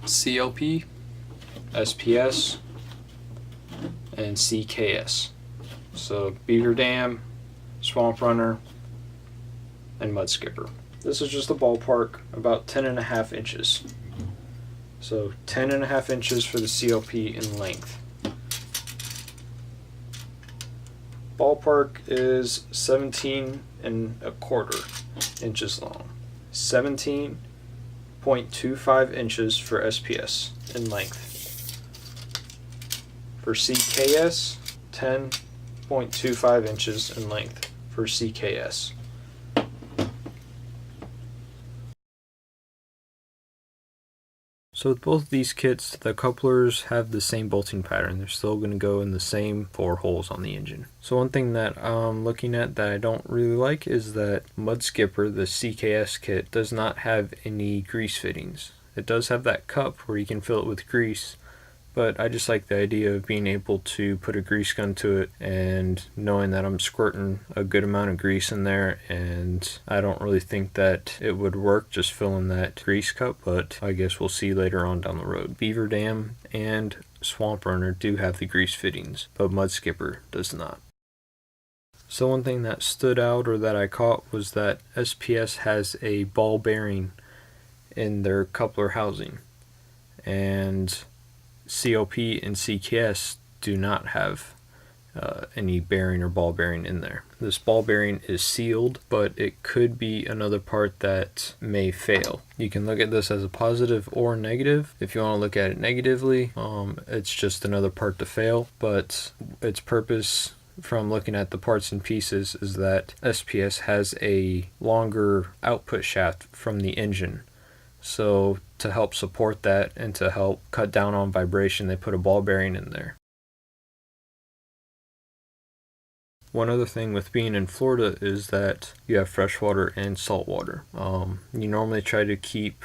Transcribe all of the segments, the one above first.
CLP, SPS, and CKS. So Beaver Dam, Swamp Runner, and Mud Skipper. This is just a ballpark, about 10.5 inches. So 10.5 inches for the CLP in length. Ballpark is 17.25 inches long. 17.25 inches for SPS in length. For CKS, 10.25 inches in length for CKS. So with both of these kits, the couplers have the same bolting pattern. They're still going to go in the same 4 holes on the engine. So one thing that I'm looking at that I don't really like is that Mud Skipper, the CKS kit, does not have any grease fittings. It does have that cup where you can fill it with grease, but I just like the idea of being able to put a grease gun to it and knowing that I'm squirting a good amount of grease in there, and I don't really think that it would work just filling that grease cup, but I guess we'll see later on down the road. Beaver Dam and Swamp Runner do have the grease fittings, but Mud Skipper does not. So one thing that stood out or that I caught was that SPS has a ball bearing in their coupler housing, and CLP and CKS do not have any bearing or ball bearing in there. This ball bearing is sealed, but it could be another part that may fail. You can look at this as a positive or negative. If you want to look at it negatively, it's just another part to fail, but its purpose from looking at the parts and pieces is that SPS has a longer output shaft from the engine. So to help support that and to help cut down on vibration, they put a ball bearing in there. One other thing with being in Florida is that you have freshwater and saltwater. You normally try to keep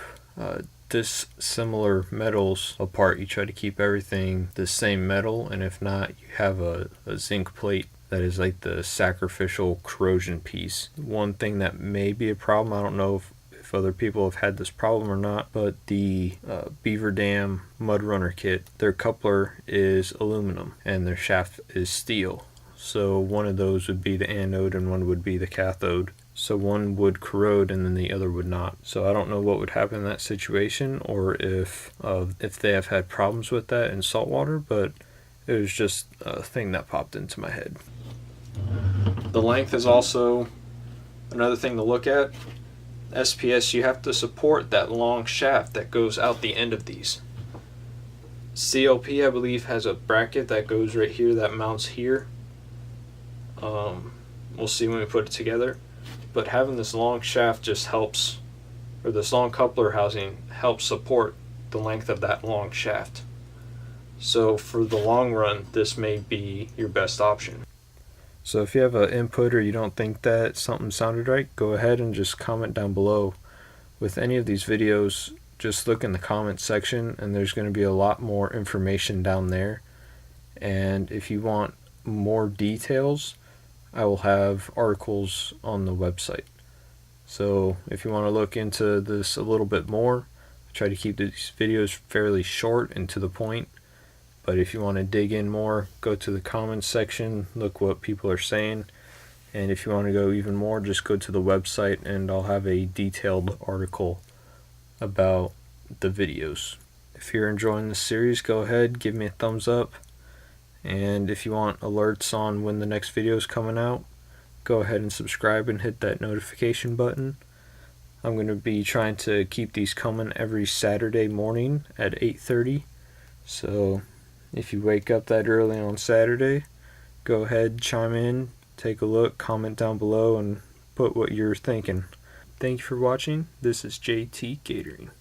dissimilar metals apart. You try to keep everything the same metal, and if not, you have a zinc plate that is like the sacrificial corrosion piece. One thing that may be a problem, I don't know if other people have had this problem or not, but the Beaver Dam Mud Runner kit, their coupler is aluminum and their shaft is steel. So one of those would be the anode and one would be the cathode. So one would corrode and then the other would not. So I don't know what would happen in that situation, or if they have had problems with that in saltwater, but it was just a thing that popped into my head. The length is also another thing to look at. SPS, you have to support that long shaft that goes out the end of these. CLP, I believe, has a bracket that goes right here that mounts here. We'll see when we put it together, but having this long shaft just helps, or this long coupler housing helps support the length of that long shaft. So for the long run, this may be your best option. So if you have an input or you don't think that something sounded right, go ahead and just comment down below. With any of these videos, just look in the comments section and there's going to be a lot more information down there. And if you want more details, I will have articles on the website. So if you want to look into this a little bit more, I try to keep these videos fairly short and to the point. But if you want to dig in more, go to the comments section, look what people are saying. And if you want to go even more, just go to the website and I'll have a detailed article about the videos. If you're enjoying this series, go ahead, give me a thumbs up. And if you want alerts on when the next video is coming out, go ahead and subscribe and hit that notification button. I'm going to be trying to keep these coming every Saturday morning at 8:30. So if you wake up that early on Saturday, go ahead, chime in, take a look, comment down below, and put what you're thinking. Thank you for watching. This is JT Catering.